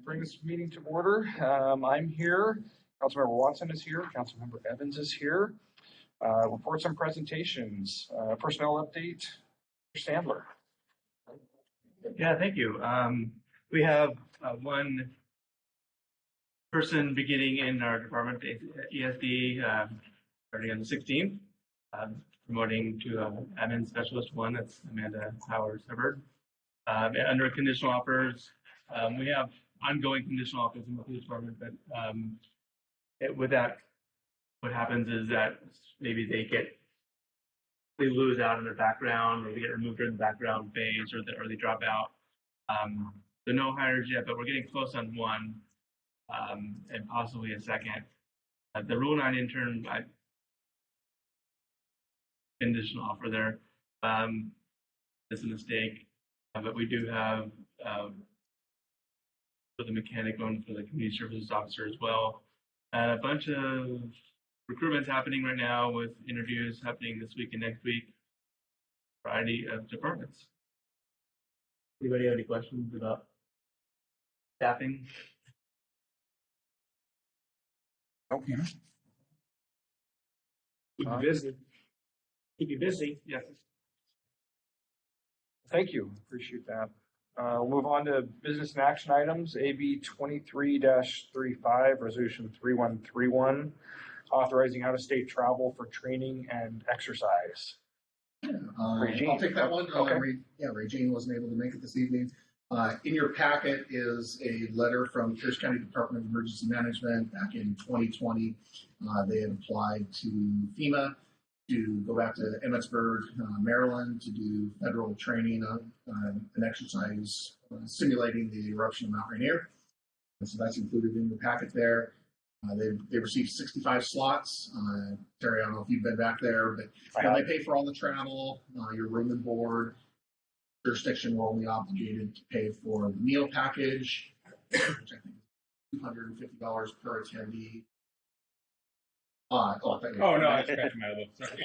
bring this meeting to order. I'm here. Councilmember Watson is here. Councilmember Evans is here. Reports and presentations. Personnel update. Mr. Sandler. Yeah, thank you. We have one person beginning in our department, ESD, starting on the 16th, promoting to admin specialist 1. That's Amanda Howard-Hubbard. Under conditional offers, we have ongoing conditional offers in the police department, but with that, what happens is that maybe they lose out in their background, or they get removed during the background phase, or they drop out. So no hires yet, but we're getting close on one, and possibly a second. The Rule 9 intern, conditional offer there. It's a mistake, but we do have for the mechanic one for the community services officer as well. A bunch of recruitment's happening right now with interviews happening this week and next week. Variety of departments. Anybody have any questions about staffing? Okay. Keep you busy. Keep you busy. Yes. Thank you. Appreciate that. We'll move on to business and action items. AB 23-35, Resolution 3131, authorizing out-of-state travel for training and exercise. I'll take that one. Okay. Regine wasn't able to make it this evening. In your packet is a letter from Pierce County Department of Emergency Management. Back in 2020, they had applied to FEMA to go back to Emmitsburg, Maryland, to do federal training of an exercise simulating the eruption of Mount Rainier. And so that's included in the packet there. They received 65 slots. Terry, I don't know if you've been back there, but they pay for all the travel, your room and board. Jurisdiction were only obligated to pay for the meal package, which I think is $250 per attendee. No, I scratched my elbow. Sorry.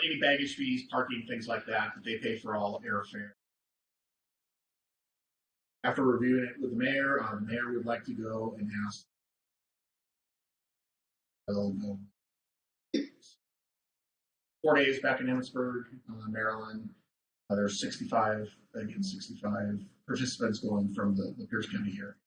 Any baggage fees, parking, things like that they pay for all airfare. After reviewing it with the mayor would like to go and ask. 4 days back in Emmitsburg, Maryland. There's 65 participants going from the Pierce County here.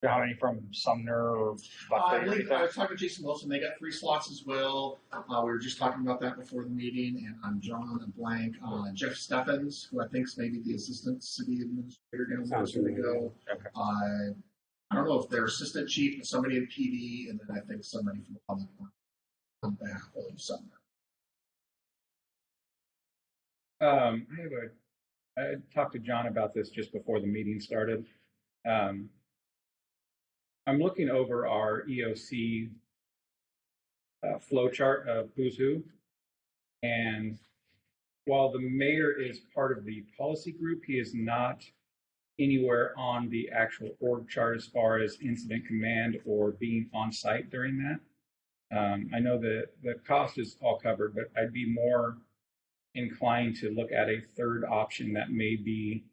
How many from Sumner or I was talking to Jason Wilson. They got 3 slots as well. We were just talking about that before the meeting, and I'm drawing a blank on Jeff Steffens, who I think is maybe the assistant city administrator down there. So they go. Okay. I don't know if they're assistant chief, but somebody in PD, and then I think somebody from the public on behalf of Sumner. I talked to John about this just before the meeting started. I'm looking over our EOC flow chart of who's who. And while the mayor is part of the policy group, he is not anywhere on the actual org chart as far as incident command or being on site during that. I know that the cost is all covered, but I'd be more inclined to look at a third option that may be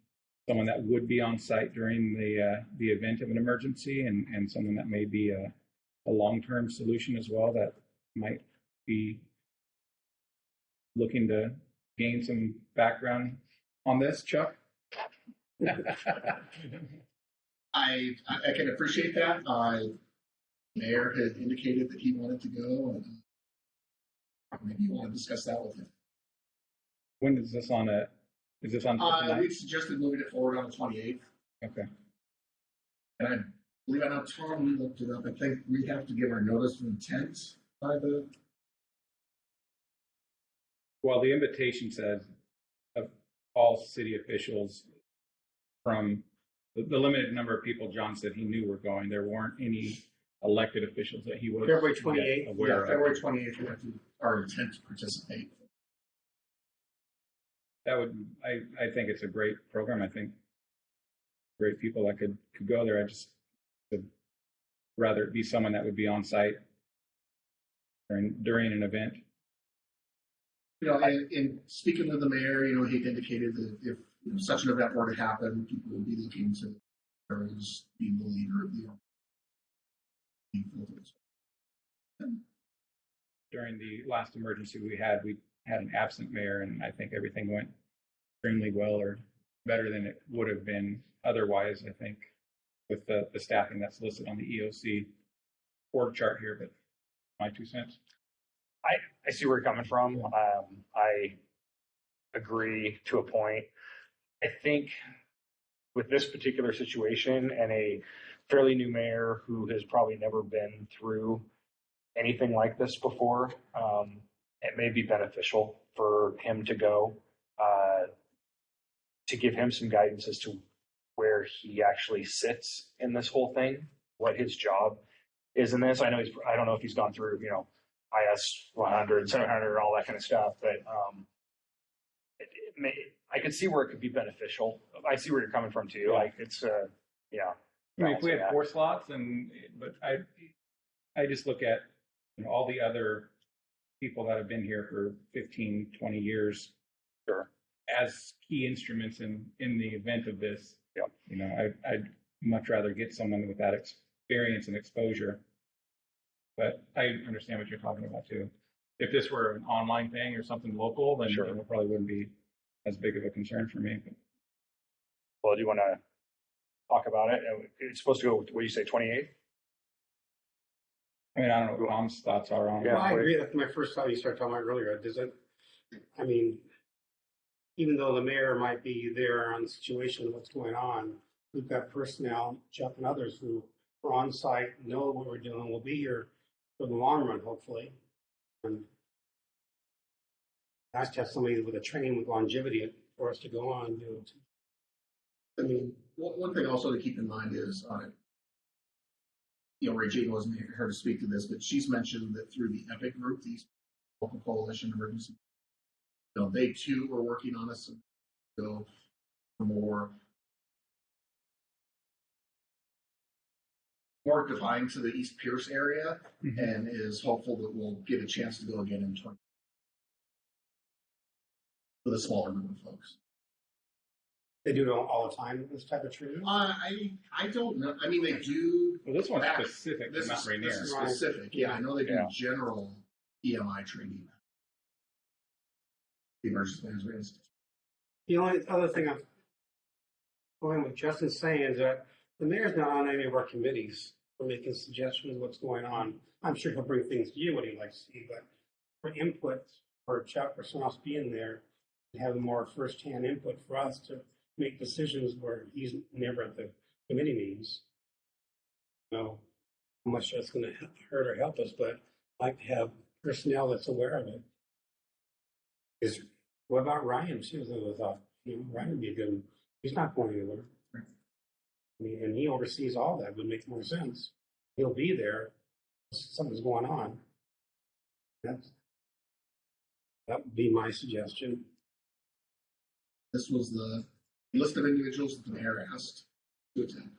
someone that would be on site during the event of an emergency, and someone that may be a long-term solution as well that might be looking to gain some background on this. Chuck? I can appreciate that. Mayor had indicated that he wanted to go, and maybe you want to discuss that with him. When is this on a? Is this on? We suggested moving it forward on the 28th. Okay. And I believe I know Tom, we looked it up. I think we have to give our notice of intent by the. Well, the invitation says of all city officials from the limited number of people John said he knew were going. There weren't any elected officials that he was February 28th. aware of. February 28th, we have to our intent to participate. That would, I think it's a great program. I think great people that could go there. I just would rather it be someone that would be on site during an event. In speaking with the mayor, he indicated that if such an event were to happen, people would be looking to is being the leader of the organization. During the last emergency we had an absent mayor, and I think everything went extremely well, or better than it would have been otherwise, I think, with the staffing that's listed on the EOC org chart here, but my 2 cents. I see where you're coming from. I agree to a point. I think with this particular situation and a fairly new mayor who has probably never been through anything like this before, it may be beneficial for him to go, to give him some guidance as to where he actually sits in this whole thing, what his job is in this. I don't know if he's gone through, IS 100, 700, all that kind of stuff, but I could see where it could be beneficial. I see where you're coming from too. Like it's, yeah. I mean, if we had 4 slots, but I just look at all the other people that have been here for 15, 20 years, Sure. as key instruments in the event of this. Yep. I'd much rather get someone with that experience and exposure. But I understand what you're talking about too. If this were an online thing or something local, then Sure. it probably wouldn't be as big of a concern for me. Well, do you want to talk about it? It's supposed to go, what do you say, 28? I mean, I don't know what Tom's thoughts are on it. Yeah. Well, I agree. That's my first thought you started talking about earlier. I mean, even though the mayor might be there on the situation of what's going on, we've got personnel, Chuck and others who are on site, know what we're doing, will be here for the long run, hopefully. And nice to have somebody with a training with longevity for us to go on. I mean, one thing also to keep in mind is, Regina wasn't here to speak to this, but she's mentioned that through the EPIC group, these local coalition emergency, they too are working on us. So more defined to the East Pierce area, and is hopeful that we'll get a chance to go again in 20 with a smaller group of folks. They do it all the time, this type of training? I don't know. I mean, they do. Well, this one's specific, This not is Rainier. specific. Yeah, I know they do general EMI training. The Emergency Management Institute. The only other thing I'm going with Justin's saying is that the mayor's not on any of our committees for making suggestions of what's going on. I'm sure he'll bring things to you what he'd like to see, but for input, for Chuck or someone else being there, and have more first-hand input for us to make decisions where he's never at the committee meetings. How much that's going to hurt or help us, but I'd like to have personnel that's aware of it. What about Ryan too? I thought, Ryan would be a good. He's not going anywhere. Right. I mean, and he oversees all that. Would make more sense. He'll be there. Something's going on. That would be my suggestion. This was the list of individuals that the mayor asked to attend.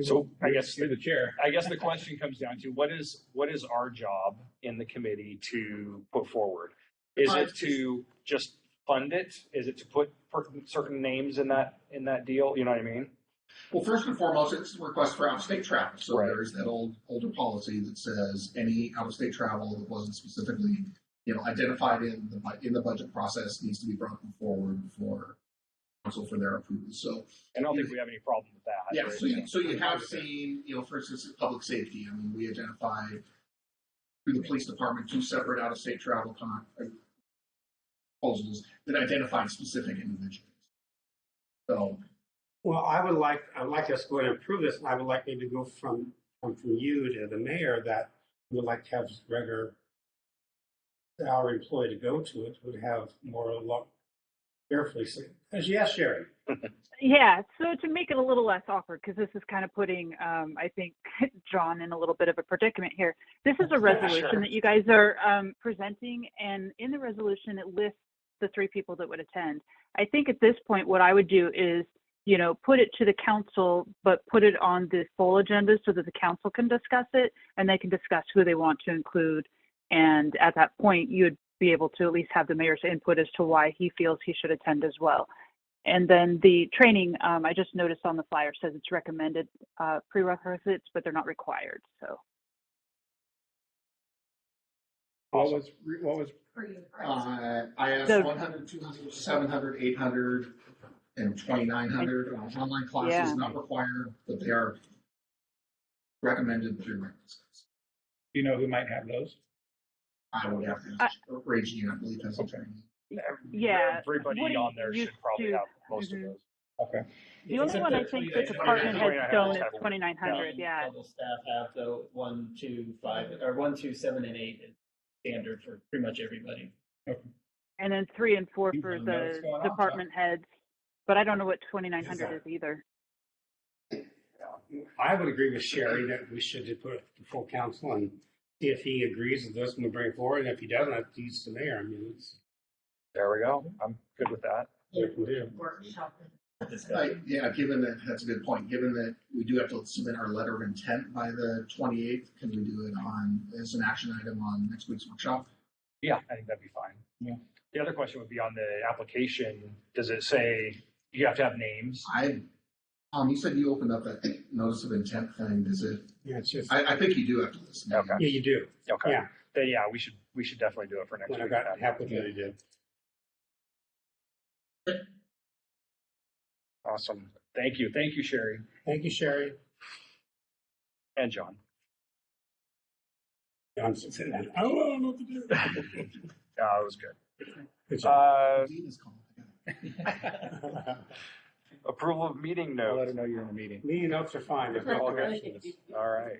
So I guess You're the chair. I guess the question comes down to what is our job in the committee to put forward? Is it to just fund it? Is it to put certain names in that deal? You know what I mean? Well, first and foremost, it's a request for out-of-state travel. So Right. there's that older policy that says any out-of-state travel that wasn't specifically, identified in the budget process needs to be brought forward before council for their approval. So I don't think we have any problem with that. yeah, Right? so you have seen, for instance, public safety. I mean, we identified through the police department 2 separate out-of-state travel proposals that identified specific individuals. So. Well, I'd like us to go ahead and approve this, and I would like maybe to go from you to the mayor that we would like to have regular salary employee to go to it, would have more luck carefully. As yes, Sherry. Yeah, so to make it a little less awkward, because this is kind of putting, I think, John in a little bit of a predicament here. This is a resolution Sure. that you guys are presenting, and in the resolution, it lists the 3 people that would attend. I think at this point, what I would do is, put it to the council, but put it on the full agenda so that the council can discuss it, and they can discuss who they want to include. And at that point, you would be able to at least have the mayor's input as to why he feels he should attend as well. And then the training, I just noticed on the flyer says it's recommended prerequisites, but they're not required. So What was, I asked The- 100, 200, 700, 800, and 2,900. Online classes Yeah. not required, but they are recommended prerequisites. do you know who might have those? I would have to ask Reggie, I believe, has a training. Yeah, Everybody Woody on there should used probably to- have most Mhm. of those. Okay. the only one I think the department has 2,900 shown is have a- 2,900. Yeah. Level staff have the 1, 2, 5, or 1, 2, 7, and 8 is standard for pretty much everybody. And then 3 and 4 You for don't know what's the going on, department heads. But I don't know what 2,900 is either. I would agree with Sherry that we should just put it to full council and see if he agrees with this and we bring it forward. And if he doesn't, that's he's the mayor. I mean, it's There we go. I'm good with that. what we can do. Yeah, given that, that's a good point. Given that we do have to submit our letter of intent by the 28th, can we do it as an action item on next week's workshop? Yeah, I think that'd be fine. Yeah. The other question would be on the application. Does it say you have to have names? You said you opened up that notice of intent thing. Does it? Yeah, it's just, I think you do have to listen. Okay. yeah, you do. Okay. Yeah. Then yeah, we should definitely do it for next When I week. got happy with what he did. Awesome. Thank you. Thank you, Sherry Thank you, Sherry. and John. Johnson said that. I don't know what to do. Yeah, it was good. Good job. Venus call. Approval of meeting I'll let notes. her know you're in a meeting. Meeting notes are fine. There's no Okay. corrections. All right.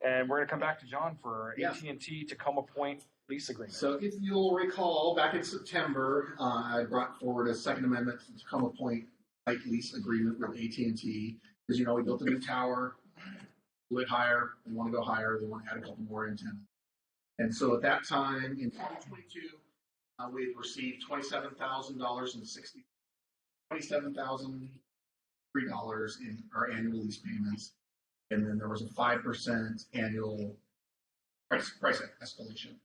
And we're gonna come back to John for Yeah. AT&T Tacoma Point lease agreement. So if you'll recall, back in September, I brought forward a second amendment to the Tacoma Point site lease agreement with AT&T. As you know, we built a new tower, went higher, they want to go higher, they want to add a couple more antennas. And so at that time, in 2022, we had received $27,000 and $27,003 in our annual lease payments. And then there was a 5% annual price escalation.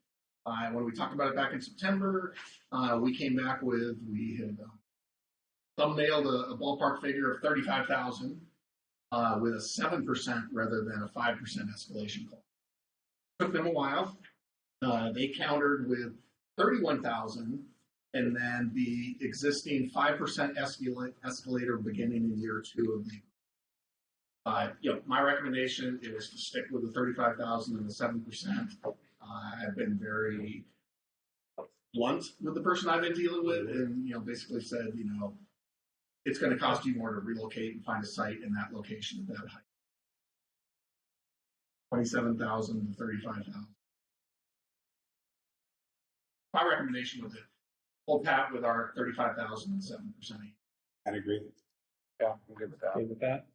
When we talked about it back in September, we came back with, we had thumbnailed a ballpark figure of 35,000 with a 7% rather than a 5% escalation clause. Took them a while. They countered with 31,000 and then the existing 5% escalator beginning in year 2 of the my recommendation is to stick with the 35,000 and the 7%. I've been very blunt with the person I've been dealing with, and basically said, it's going to cost you more to relocate and find a site in that location at that height. 27,000 to 35,000. My recommendation was to hold pat with our 35,000 and 7%. I'd agree. Yeah, I'm good with that. Okay with that?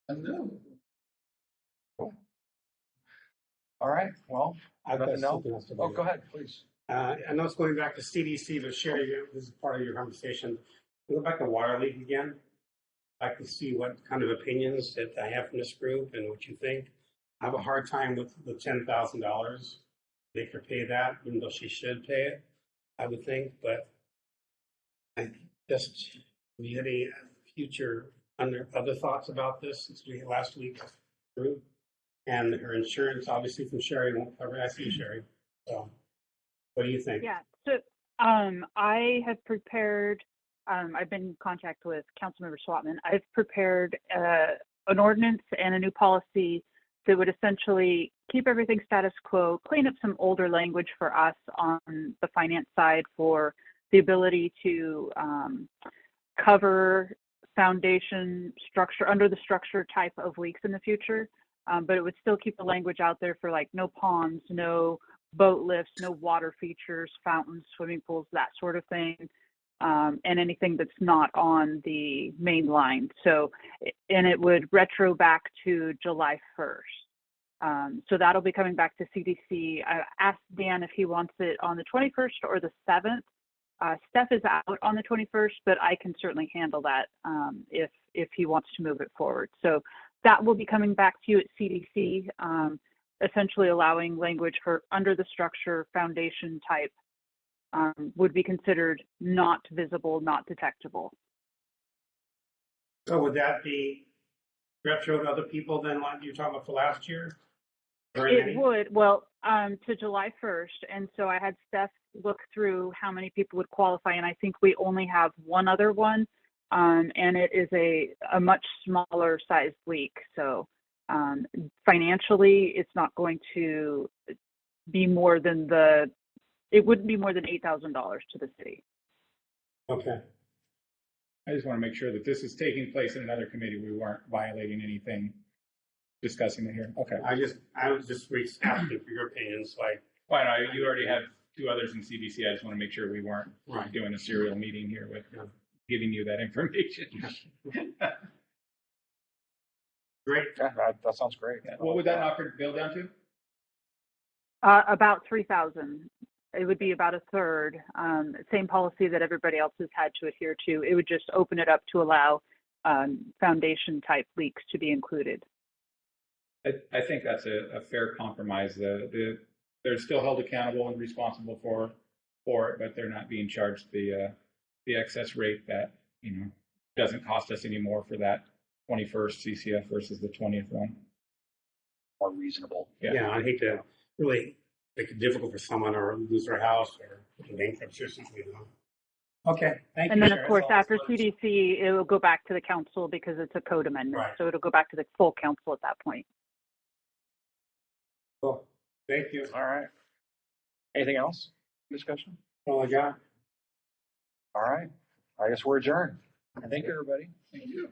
No. All right. Well, I've got nothing else? something else to Oh, bring go up. ahead, please. I know it's going back to CDC, but Sherry, this is part of your conversation. Go back to water leak again. I'd like to see what kind of opinions that I have from this group and what you think. I have a hard time with the $10,000. Make her pay that, even though she should pay it, I would think. But I just, do you have any future other thoughts about this since we last week through? And her insurance, obviously, from Sherry won't cover. I see Sherry. So, what do you think? Yeah. So I have prepared. I've been in contact with Councilmember Swatman. I've prepared an ordinance and a new policy that would essentially keep everything status quo, clean up some older language for us on the finance side for the ability to cover foundation structure under the structure type of leaks in the future. But it would still keep the language out there for like no ponds, no boat lifts, no water features, fountains, swimming pools, that sort of thing. And anything that's not on the main line. So, and it would retro back to July 1st. So that'll be coming back to CDC. I asked Dan if he wants it on the 21st or the 7th. Steph is out on the 21st, but I can certainly handle that if he wants to move it forward. So that will be coming back to you at CDC, essentially allowing language for under the structure foundation type would be considered not visible, not detectable. So would that be retro to other people than like you're talking about for last year? Or It any? would, well, to July 1st. And so I had Steph look through how many people would qualify, and I think we only have one other one. And it is a much smaller sized leak. So financially, it's not going to be more than it wouldn't be more than $8,000 to the city. Okay. I just want to make sure that this is taking place in another committee. We weren't violating anything discussing it here. Okay. I was just asking for your opinion, so Why not? You already have two others in CBC. I just want to make sure we weren't Right. doing a serial meeting here with giving you that information. great. Yeah, that sounds great. What would that knock your bill down to? About 3,000. It would be about a third. Same policy that everybody else has had to adhere to. It would just open it up to allow foundation type leaks to be included. I think that's a fair compromise. They're still held accountable and responsible for it, but they're not being charged the excess rate that doesn't cost us any more for that 21st CCF versus the 20th one. More reasonable. Yeah, I hate to really make it difficult for someone or lose their house or bankruptcy or something. Okay, thank you. And then, of Sharon. course, That's after all. CDC, it will go back to the council because it's a code amendment. Right. So it'll go back to the full council at that point. Cool. Thank you. All right. Anything else? Discussion? All I got. All right. I guess we're adjourned. Thank you, everybody. Thank you.